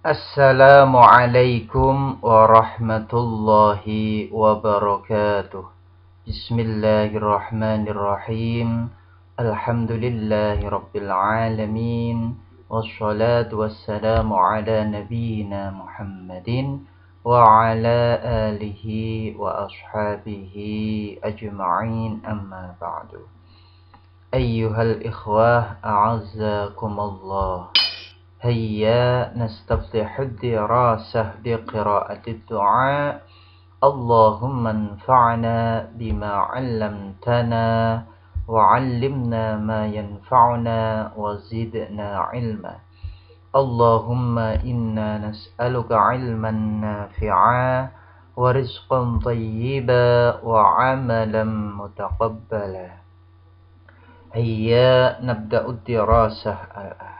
Assalamualaikum warahmatullahi wabarakatuh. Bismillahirrahmanirrahim. Alhamdulillahi rabbil alamin. Wassalatu wassalamu ala nabiyyina Muhammadin wa ala alihi wa ashabihi ajma'in, amma ba'du. Ayyuhal ikhwah, a'azzakumullah. هيا نستفتح الدراسة بقراءة الدعاء. اللهم انفعنا بما علمتنا وعلمنا ما ينفعنا وزدنا علما. اللهم إنا نسألك علما نافعا ورزقا طيبا وعملا متقبلا. هيا نبدأ الدراسة الآن.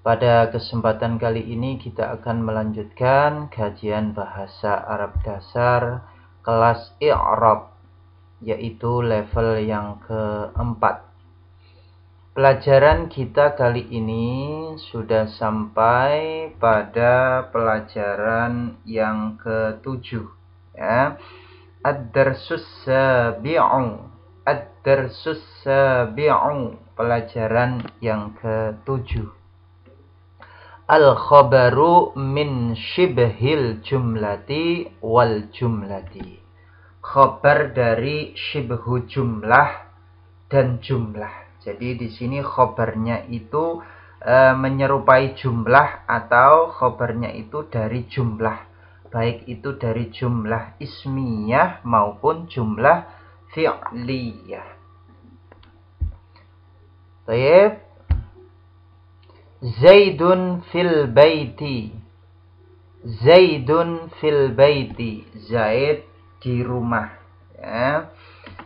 Pada kesempatan kali ini kita akan melanjutkan kajian bahasa Arab dasar kelas i'rab, yaitu level yang keempat. Pelajaran kita kali ini sudah sampai pada pelajaran yang ketujuh, ya. Ad-darsus sabi'u. Ad-darsus sabi'u, pelajaran yang ketujuh. Al-khabaru min shibhil jumlati wal jumlati. Khabar dari shibhu jumlah dan jumlah. Jadi di sini khabarnya itu menyerupai jumlah atau khabarnya itu dari jumlah. Baik itu dari jumlah ismiyah maupun jumlah fi'liyah. Baik. Zaidun fil baiti. Zaidun fil baiti. Zaid di rumah, ya.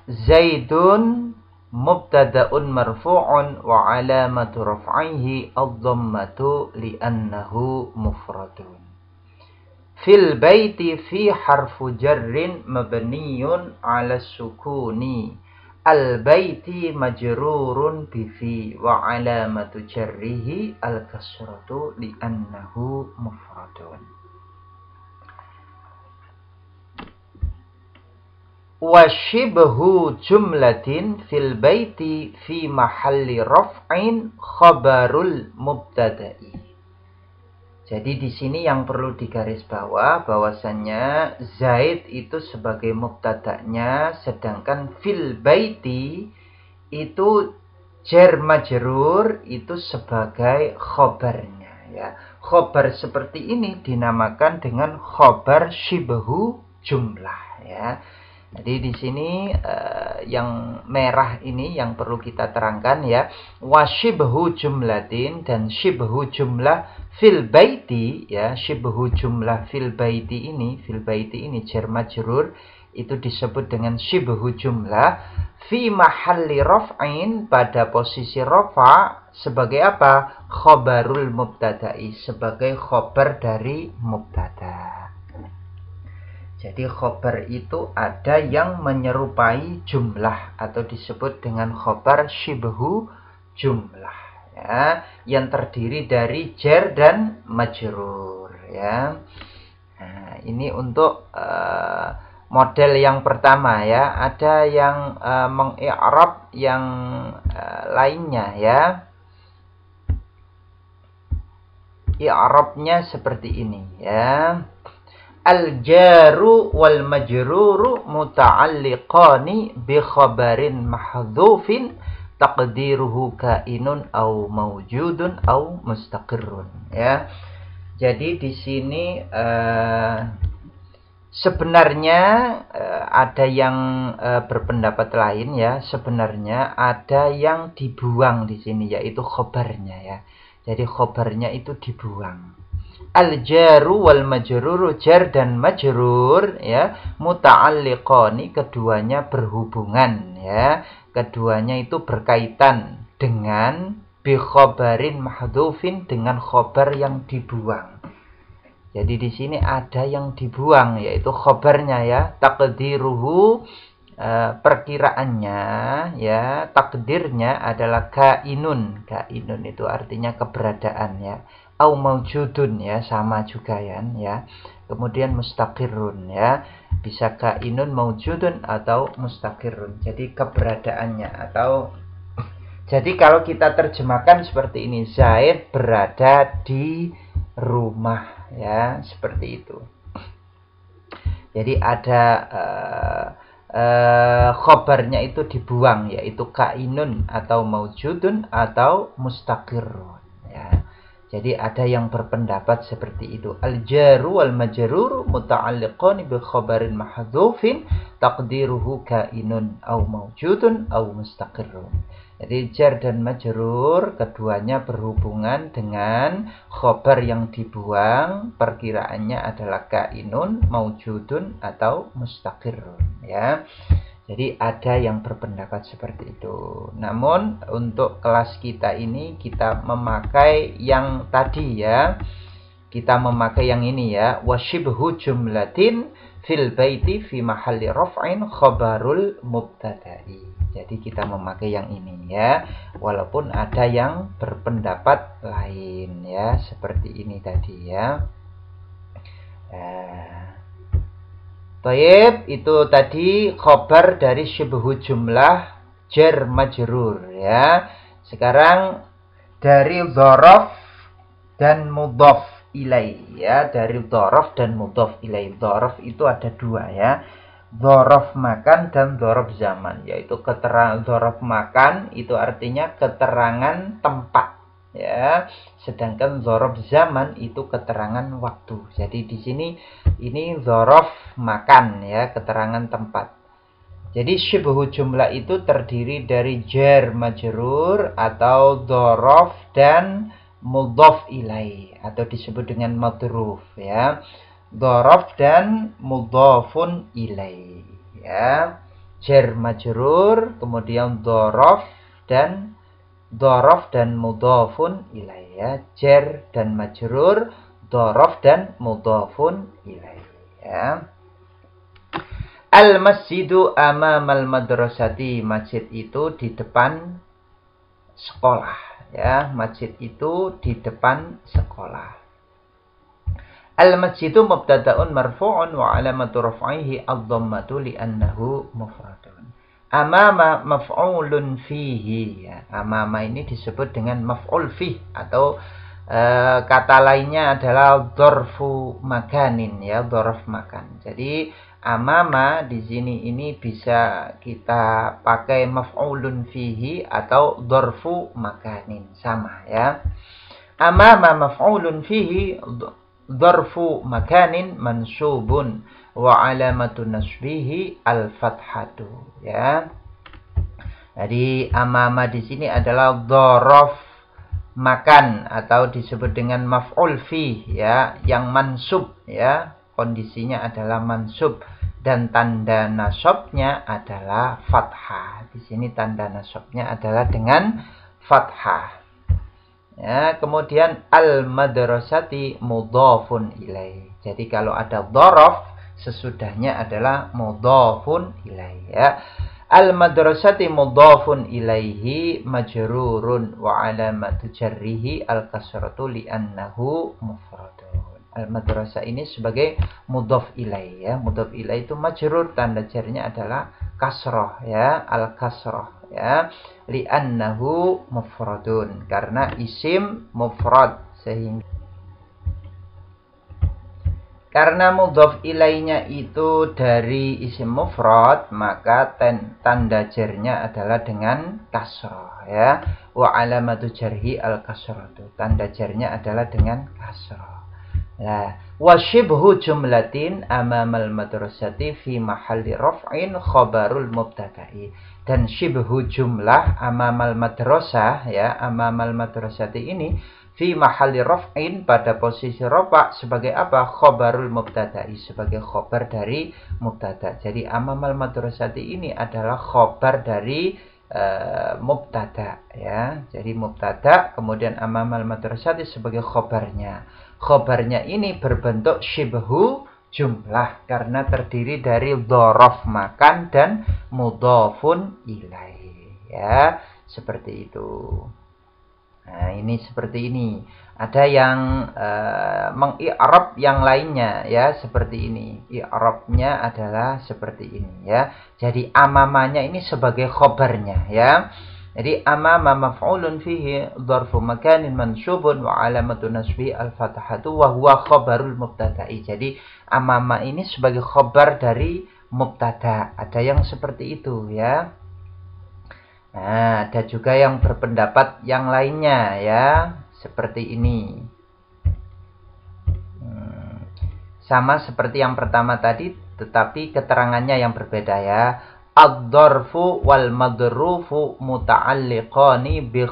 Zaidun mubtada'un marfu'un wa alamatu raf'ihi ad-dhammatu li'annahu mufradun. Fil baiti fi harfu jarrin mabniyun 'ala sukuni. Al-baiti majrurun bifi wa alamatu jarrihi al-kasratu li'annahu mufradun. Wa shibhu jumlatin fil baiti fi mahalli raf'in khabarul mubtada'i. Jadi di sini yang perlu digarisbawah bahwasannya Zaid itu sebagai mubtada'nya, sedangkan fil baiti itu jar majrur itu sebagai khobarnya, ya. Khobar seperti ini dinamakan dengan khobar shibhu jumlah, ya. Jadi di sini yang merah ini yang perlu kita terangkan, ya. Wa shibhu jumlatin, dan shibhu jumlah fil baiti, ya. Shibhu jumlah fil baiti ini jar majrur itu disebut dengan shibhu jumlah fi mahalli raf'in, pada posisi rafa sebagai apa? Khobarul mubtada'i, sebagai khobar dari mubtada. Jadi khobar itu ada yang menyerupai jumlah atau disebut dengan khobar shibhu jumlah, ya, yang terdiri dari jar dan majrur, ya. Nah, ini untuk model yang pertama, ya. Ada yang mengi'rab yang lainnya, ya. I'rabnya seperti ini, ya. Al-jaru wal majruru muta'alliqani bi khabarin mahdhufin taqdiruhu kainun au mawjudun au mustaqirrun, ya. Jadi di sini sebenarnya ada yang berpendapat lain, ya. Sebenarnya ada yang dibuang di sini, yaitu khabarnya, ya. Jadi khabarnya itu dibuang. Al-jaru wal majruru, jar dan majrur, ya, muta'alliqani, keduanya berhubungan, ya. Keduanya itu berkaitan dengan bi khabarin mahdhufin, dengan khabar yang dibuang. Jadi di sini ada yang dibuang, yaitu khabarnya, ya. Taqdiruhu, perkiraannya, ya, takdirnya adalah kainun. Kainun itu artinya keberadaan, ya. au maujudun ya, sama juga ya. Kemudian mustaqirrun ya, bisa kainun maujudun atau mustaqirrun. Jadi keberadaannya atau jadi kalau kita terjemahkan seperti ini, Zaid berada di rumah ya, seperti itu. Jadi ada khobarnya itu dibuang, yaitu kainun atau maujudun atau mustaqirrun ya. Jadi ada yang berpendapat seperti itu. Al-jaru wal majrur muta'alliqun bi khabarin mahdhufin taqdiruhu kainun au maujudun au mustaqirrun. Jadi jar dan majrur keduanya berhubungan dengan khobar yang dibuang, perkiraannya adalah kainun, maujudun atau mustaqirrun ya. Jadi ada yang berpendapat seperti itu. Namun untuk kelas kita ini kita memakai yang tadi ya. Kita memakai yang ini ya. Wasyibhu jumlatin fil baiti fi mahalli raf'in khabarul mubtada'i. Jadi kita memakai yang ini ya. Walaupun ada yang berpendapat lain ya. Seperti ini tadi ya. Taib itu tadi khobar dari syibhu jumlah jar majrur ya. Sekarang dari dzaraf dan mudhaf ilai ya, dari dzaraf dan mudhaf ilai. Dzaraf itu ada dua ya. Dzaraf makan dan dzaraf zaman, yaitu keterangan dzaraf makan itu artinya keterangan tempat ya, sedangkan dzaraf zaman itu keterangan waktu. Jadi di sini ini dzaraf makan ya, keterangan tempat. Jadi syibhu jumlah itu terdiri dari jar majrur atau dzaraf dan mudhaf ilai atau disebut dengan madruf ya. Dzaraf dan mudhafun ilai ya. Jar majrur, kemudian dzaraf dan mudhafun ilai ya. Jar dan majrur, dzaraf dan mudhafun ilai ya. Al masjidu amamal madrasati, masjid itu di depan sekolah ya. Masjid itu di depan sekolah. Al masjidu mubtada'un marfu'un wa alamatu raf'ihi ad-dhammatu li'annahu mufradun. Amama maf'ulun fihi ya. Amama ini disebut dengan maf'ul fih atau kata lainnya adalah dzarfu makanin ya, dzaraf makan. Jadi amama di sini ini bisa kita pakai maf'ulun fihi atau dzarfu makanin, sama ya. Amama maf'ulun fihi dzarfu makanin mansubun wa alamatu nasbihi al-fathatu ya. Jadi amama di sini adalah dzaraf makan atau disebut dengan maf'ul fi ya, yang mansub ya. Kondisinya adalah mansub dan tanda nasabnya adalah fathah. Di sini tanda nasabnya adalah dengan fathah. Ya, kemudian al-madrasati mudhafun ilai. Jadi kalau ada dzaraf sesudahnya adalah mudhafun ilai ya. Al-madrasati mudhafun ilaihi majrurun wa alamatu jarrihi al-kasratu li'annahu mufradun. Al-madrasah ini sebagai mudhaf ilai ya. Mudhaf ilai itu majrur, tanda jarnya adalah kasrah ya, al-kasrah ya, li'annahu mufradun, karena isim mufrad, sehingga karena mudhaf ilainya itu dari isim mufrad, maka tanda jarnya adalah dengan kasrah ya. Wa alamatu jarhi al-kasratu, tanda jarnya adalah dengan kasrah. Nah, wa syibhu jumlatin amamal madrasati fi mahalli raf'in khabarul mubtada'i. Dan syibhu jumlah amamal madrasah ya, amamal madrasati ini fi mahalli raf'in pada posisi rafa' sebagai apa? Khabarul mubtada'i, sebagai khabar dari mubtada. Jadi amamal madrasati ini adalah khabar dari mubtada ya. Jadi mubtada kemudian amamal madrasati sebagai khabarnya. Khabarnya ini berbentuk syibhu jumlah karena terdiri dari dzaraf makan dan mudhafun ilaih ya, seperti itu. Nah, ini seperti ini. Ada yang mengi'rab yang lainnya ya, seperti ini. I'rabnya adalah seperti ini ya. Jadi amamanya ini sebagai khobarnya ya. Jadi amama maf'ulun fihi dzarfu makanin mansubun wa alamatu nasbi al-fathatu wa huwa khabarul mubtada'i. Jadi amama ini sebagai khobar dari mubtada. Ada yang seperti itu ya. Nah, ada juga yang berpendapat yang lainnya ya, seperti ini. Sama seperti yang pertama tadi, tetapi keterangannya yang berbeda ya. Ad-dzarfu wal madrufu muta'alliqani bi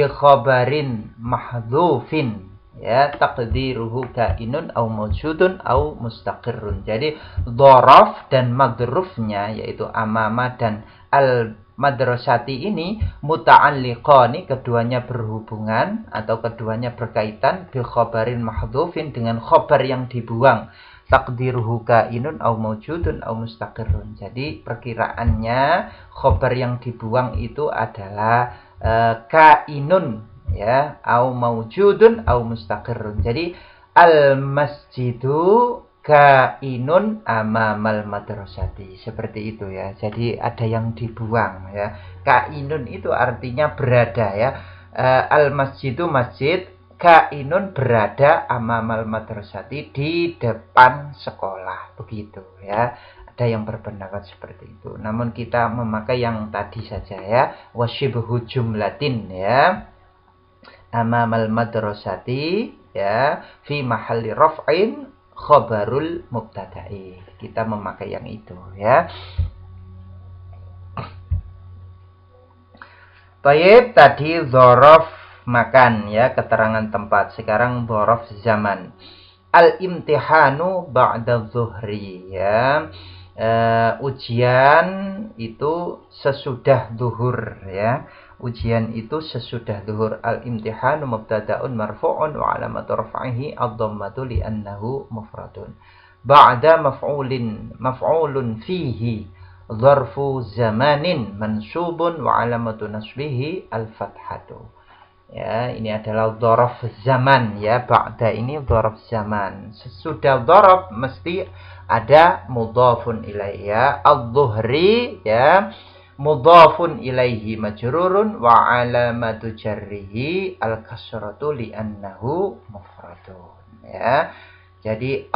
khabarin mahdhufin ya, taqdiruhu kainun au mawjudun au mustaqirrun. Jadi dzaraf dan madrufnya yaitu amama dan al madrasati ini muta'alliqani, keduanya berhubungan atau keduanya berkaitan bi khabarin mahdhufin, dengan khabar yang dibuang, taqdiruhu kainun au mawjudun au mustaqirrun. Jadi perkiraannya khabar yang dibuang itu adalah kainun ya, au mawjudun au mustaqirrun. Jadi al masjidu kainun amamal madrasati, seperti itu ya. Jadi ada yang dibuang ya. Kainun itu artinya berada ya. Al masjidu masjid, kainun berada, amamal madrasati di depan sekolah, begitu ya. Ada yang berpendapat seperti itu. Namun kita memakai yang tadi saja ya, wasyibhu jumlatin ya, amamal madrasati ya, fi mahalli raf'in khabarul mubtada'i. Kita memakai yang itu ya. Baik, tadi dzaraf makan ya, keterangan tempat. Sekarang dzaraf zaman. Al-imtihanu ba'da zuhri ya. Ujian itu sesudah zuhur ya. Ujian itu sesudah zuhur. Al-imtihanu mubtada'un marfu'un wa alamatu raf'ihi ad-dhammatu li'annahu mufradun. Ba'da maf'ulun fihi dzarfu zamanin mansubun wa alamatu nasbihi al-fathatu. Ya, ini adalah dzaraf zaman ya. Ba'da ini dzaraf zaman. Sesudah dzaraf mesti ada mudhafun ilaihi ya. Adh-dhuhri ya, mudhafun ilaihi majrurun wa alamatu jarrihi al-kasratu li'annahu mufradun ya. Jadi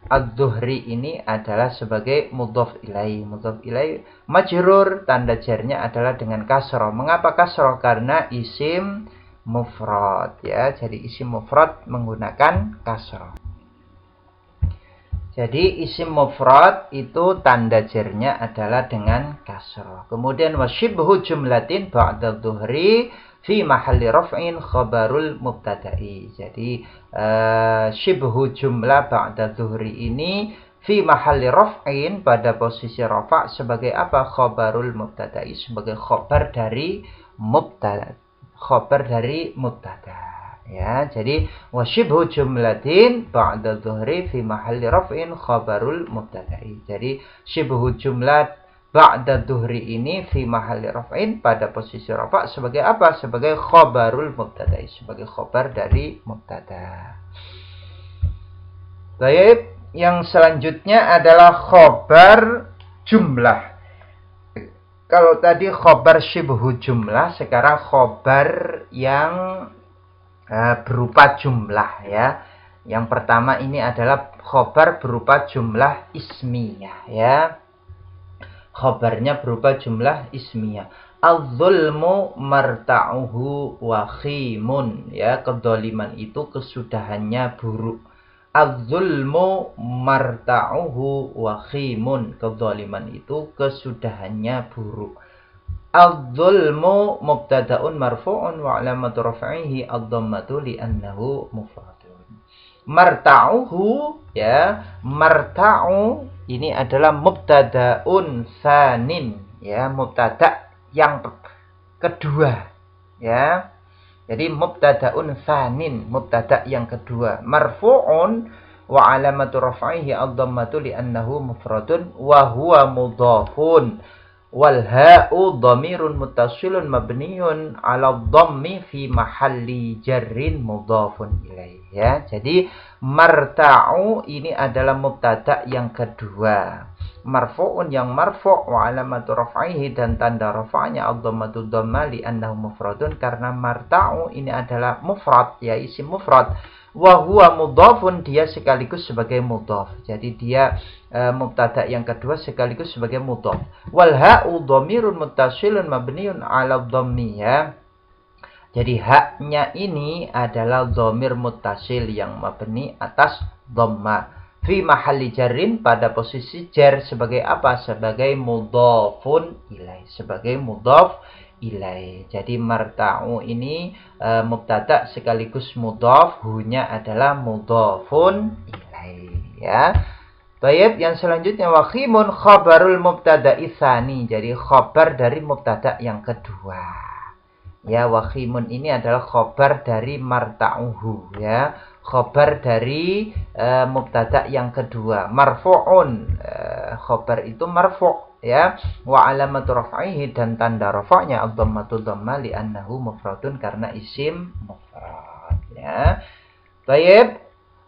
ad-dhuhri ini adalah sebagai mudhaf ilaihi. Mudhaf ilaihi majrur, tanda jarnya adalah dengan kasrah. Mengapa kasrah? Karena isim mufrad ya. Jadi isim mufrad menggunakan kasrah. Jadi isim mufrad itu tanda jarnya adalah dengan kasrah. Kemudian wasyibhu jumlatin ba'da dhuhri fi mahalli raf'in khabarul mubtada'i. Jadi syibhu jumlah ba'da dhuhri ini fi mahalli raf'in, pada posisi rafa' sebagai apa? Khabarul mubtada'i, sebagai khabar dari mubtada. Khabar dari mubtada. Ya, jadi wasyibhu jumlatin ba'da dhuhri fi mahalli raf'in khabarul mubtada'i. Jadi syibhu jumlah ba'da dhuhri ini fi mahalli raf'in, pada posisi rafa' sebagai apa? Sebagai khabarul mubtada'i, sebagai khabar dari mubtada. Baik, yang selanjutnya adalah khabar jumlah. Kalau tadi khabar syibhu jumlah, sekarang khabar yang berupa jumlah ya. Yang pertama ini adalah khobar berupa jumlah ismiyah ya. Khobarnya berupa jumlah ismiyah. Az-zulmu marta'uhu wa khimun ya. Kedoliman itu kesudahannya buruk. Az-zulmu marta'uhu wa khimun. Kedoliman itu kesudahannya buruk. Az-zulmu mubtada'un marfu'un wa alamatu raf'ihi ad-dhammatu li'annahu mufradun. Marta'uhu ya, marta'u ini adalah mubtada'un tsanin ya, mubtada' yang kedua ya. Jadi mubtada'un tsanin, mubtada' yang kedua, marfu'un wa alamatu raf'ihi ad-dhammatu li'annahu mufradun wa huwa mudhafun. wal ha'u dhamirun muttasilun mabniun 'ala dhammi fi mahalli jarrin mudhafun ilaih. Ya, jadi marta'u ini adalah mubtada yang kedua. Marfu'un yang marfu' wa alamatu raf'ihi dan tanda rafa'nya ad-dhammatu dhamma li annahu mufradun karena marta'u ini adalah mufrad ya isim mufrad. Wa huwa mudhafun dia sekaligus sebagai mudhaf. Jadi dia mubtada yang kedua sekaligus sebagai mudhaf. Wal ha'u dhamirun muttasilun mabniun 'ala dhammi ya. Jadi haknya ini adalah dhamir muttasil yang mabni atas dhamma. Fi mahalli jarrin pada posisi jar sebagai apa? Sebagai mudhafun ilaih. Sebagai mudhaf ilaih. Jadi marta'u ini mubtada sekaligus mudhaf, hunya adalah mudhafun ilaih ya. Baik, yang selanjutnya wakhimun khabarul mubtada tsani. Jadi khabar dari mubtada yang kedua. Ya, wakhimun ini adalah khabar dari marta'uhu ya. Khabar dari mubtada yang kedua. Marfu'un. Khabar itu marfu' ya. Wa alamatu raf'ihi dan tanda rafa'nya ad-dhammatu dhamma li annahu mufradun karena isim mufrad ya. Baik.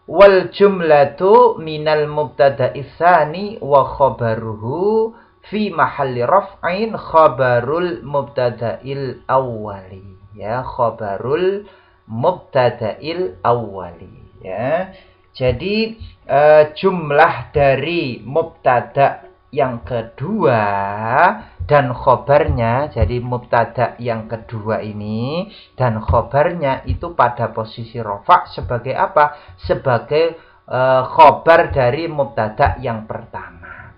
Wal jumlatu minal mubtada'i tsani wa khabaruhu fi mahalli raf'in khabarul mubtada'il awwali ya, khabarul mubtada'il awwali ya. Jadi jumlah dari mubtada yang kedua dan khobarnya, jadi mubtada yang kedua ini dan khobarnya itu pada posisi rofa sebagai apa? Sebagai khobar dari mubtada yang pertama.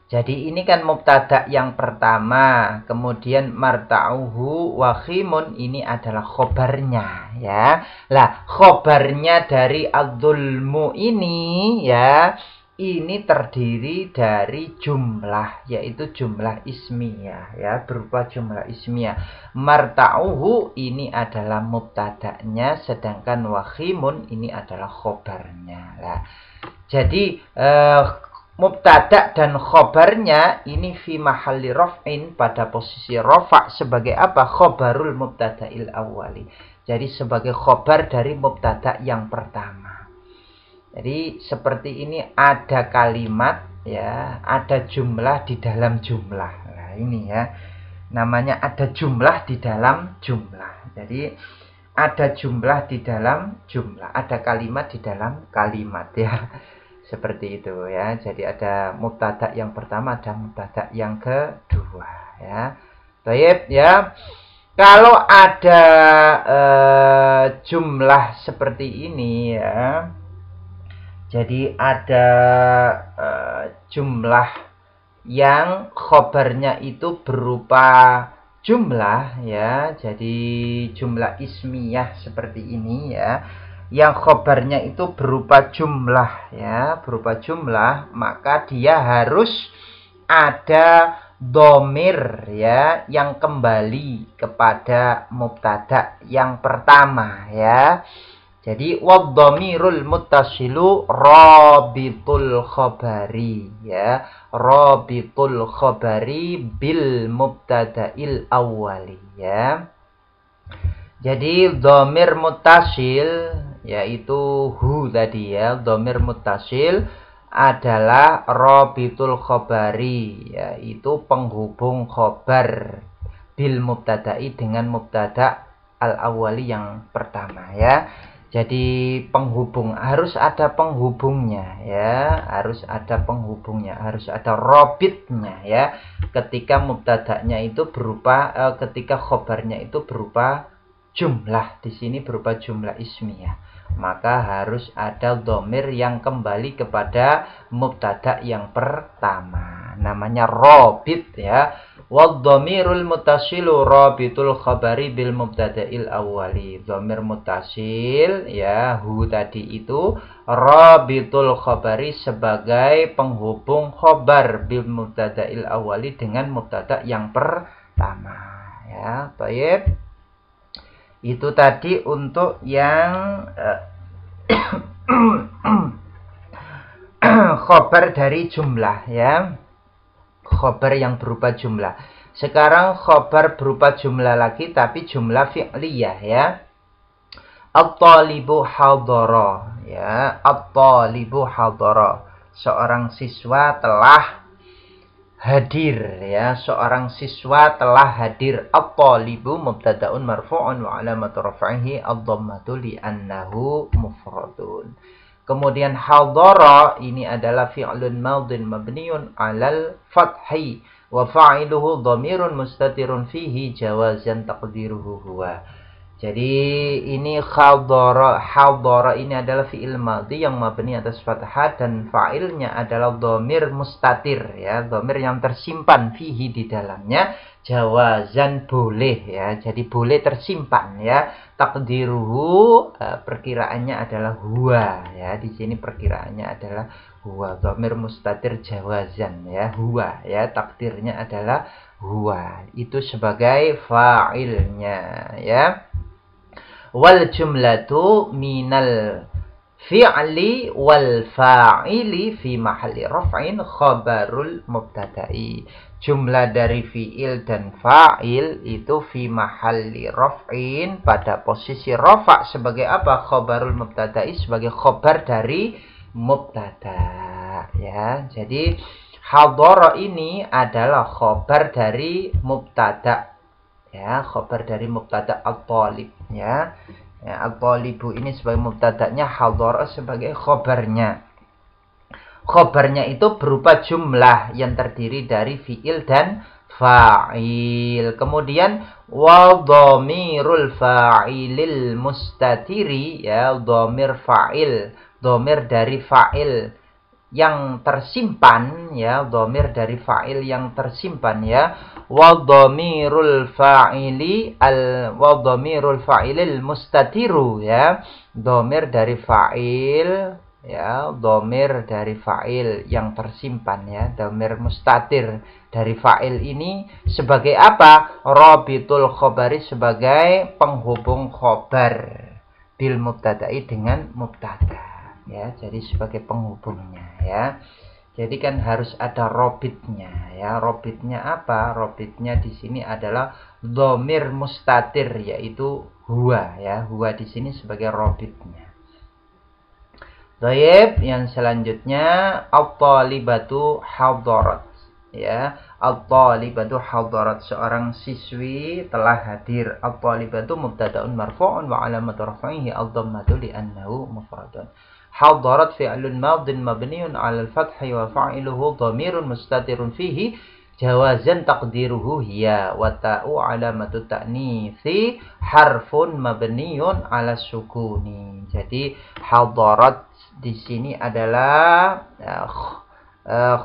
Jadi ini kan mubtada yang pertama, kemudian marta'uhu wakhimun ini adalah khobarnya ya. Lah khobarnya dari adzulmu ini ya, ini terdiri dari jumlah, yaitu jumlah ismiyah ya, berupa jumlah ismiyah. Marta'uhu ini adalah mubtada'nya, sedangkan wakhimun ini adalah khobarnya. Lah jadi mubtada dan khobarnya ini fi mahalli raf'in pada posisi rafa sebagai apa? Khobarul mubtada'il awwali. Jadi sebagai khobar dari mubtada yang pertama. Jadi seperti ini ada kalimat ya, ada jumlah di dalam jumlah. Nah, ini ya. Namanya ada jumlah di dalam jumlah. Jadi ada jumlah di dalam jumlah, ada kalimat di dalam kalimat ya. Seperti itu ya. Jadi ada mubtada yang pertama, ada mubtada yang kedua ya. Baik ya. Kalau ada jumlah seperti ini ya. Jadi ada jumlah yang khobarnya itu berupa jumlah ya. Jadi jumlah ismiyah seperti ini ya. Yang khobarnya itu berupa jumlah ya, berupa jumlah, maka dia harus ada dhamir ya yang kembali kepada mubtada yang pertama ya. Jadi wadhamirul muttasilu rabitul khabari ya, rabitul khabari bil mubtada'il awwali ya. Jadi dhamir muttasil yaitu hu tadi ya, dhamir muttasil adalah rabitul khabari, yaitu penghubung khobar bil mubtada'i dengan mubtada al awwali yang pertama ya. Jadi penghubung, harus ada penghubungnya ya, harus ada penghubungnya, harus ada robitnya ya. Ketika mubtada'nya itu berupa ketika khobarnya itu berupa jumlah, di sini berupa jumlah ismiyah, maka harus ada dhamir yang kembali kepada mubtada yang pertama, namanya robit ya. Wadhamirul muttasilu rabitul khabari bil mubtada'il awwali. Dhamir muttasil ya, hu tadi itu rabitul khabari sebagai penghubung khabar bil mubtada'il awwali dengan mubtada yang pertama ya. Baik. Itu tadi untuk yang khobar dari jumlah ya. Khobar yang berupa jumlah. Sekarang khobar berupa jumlah lagi, tapi jumlah fi'liyah ya. At-talibu hadara ya. At-talibu hadara. Seorang siswa telah hadir ya. Seorang siswa telah hadir. At-talibu mubtada'un marfu'un wa alamatu raf'ihi ad-dhammatu li'annahu mufradun. Kemudian hadara ini adalah fi'lun madhin mabniun 'alal fathi wa fa'iluhu dhamirun mustatirun fihi jawazan taqdiruhu huwa. Jadi ini hadara ini adalah fi'il madhi yang mabni atas fathah dan fa'ilnya adalah dhamir mustatir ya, dhamir yang tersimpan fihi di dalamnya, jawazan boleh ya. Jadi boleh tersimpan ya. Takdiruhu perkiraannya adalah huwa ya. Di sini perkiraannya adalah huwa, dhamir mustatir jawazan ya, huwa ya, takdirnya adalah huwa. Itu sebagai fa'ilnya ya. Wal jumlatu minal fi'li wal fa'ili fi mahalli raf'in khabarul mubtada'i. Jumlah dari fi'il dan fa'il itu fi mahalli raf'in, pada posisi rafa' sebagai apa? Khabarul mubtada'i, sebagai khabar dari mubtada ya. Jadi hadara ini adalah khabar dari mubtada ya, khabar dari mubtada at-talib ya. At-talibu ini sebagai mubtadanya, hadara sebagai khabarnya. Khabarnya itu berupa jumlah yang terdiri dari fi'il dan fa'il. Kemudian wa dhamirul fa'ilil mustatiri ya, dhamir fa'il, dhamir dari fa'il yang tersimpan ya, dhamir dari fa'il yang tersimpan ya. Wa dhamirul fa'ilil mustatiru ya, dhamir dari fa'il ya, dhamir dari fa'il yang tersimpan ya, dhamir mustatir dari fa'il ini sebagai apa? Rabitul khabari, sebagai penghubung khabar bil mubtada'i, dengan mubtada ya. Jadi sebagai penghubungnya ya. Jadi kan harus ada robitnya ya. Robitnya apa? Robitnya di sini adalah dhamir mustatir, yaitu huwa ya. Huwa di sini sebagai robitnya. Baik, yang selanjutnya at-talibatu hadarat ya. At-talibatu hadarat, seorang siswi telah hadir. At-talibatu mubtada'un marfu'un wa alamatu raf'ihi ad-dhammatu li'annahu mufradun. Hadarat fi'lun madhin mabniun 'alal fathi wa fa'iluhu dhamirun mustatirun fihi jawazan taqdiruhu hiya wa ta'u 'alamatu ta'nitsi harfun mabniun 'ala sukuni. Jadi hadarat di sini adalah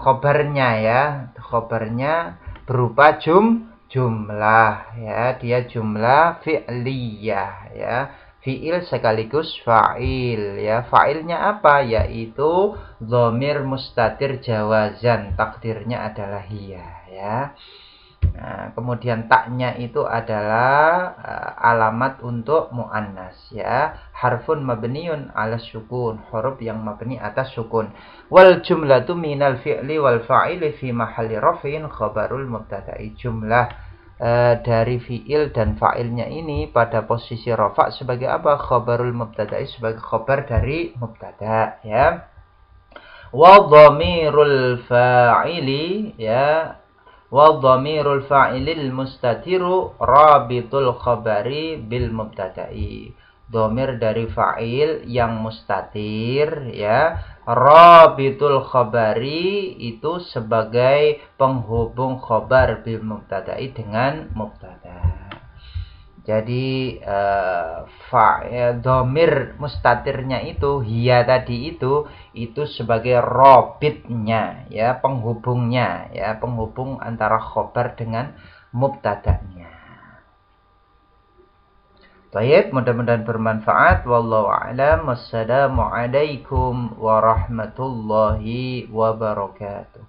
khabarnya ya. Khabarnya berupa jumlah ya. Dia jumlah fi'liyah ya. Fi'il sekaligus fa'il ya. Fa'ilnya apa? Yaitu dhamir mustatir jawazan, takdirnya adalah hiya ya. Nah, kemudian taknya itu adalah alamat untuk muannas ya. Harfun mabniun 'ala sukun, huruf yang mabni atas sukun. Wal jumlatu minal fi'li wal fa'ili fi mahalli raf'in khabarul mubtada'i. Jumlah dari fi'il dan fa'ilnya ini pada posisi rafa' sebagai apa? Khabarul mubtada'i, sebagai khabar dari mubtada ya. Wa dhamirul fa'ili ya, wa dhamirul fa'ilil mustatiru rabitul khabari bil mubtada'i. Dhamir dari fa'il yang mustatir ya, rabitul khabari itu sebagai penghubung khabar bil mubtada'i, dengan mubtada. Jadi dhamir mustatirnya itu hiya tadi itu sebagai robitnya ya, penghubungnya ya, penghubung antara khabar dengan mubtadanya. Baik, mudah-mudahan bermanfaat. Wallahu a'lam. Wassalamualaikum warahmatullahi wabarakatuh.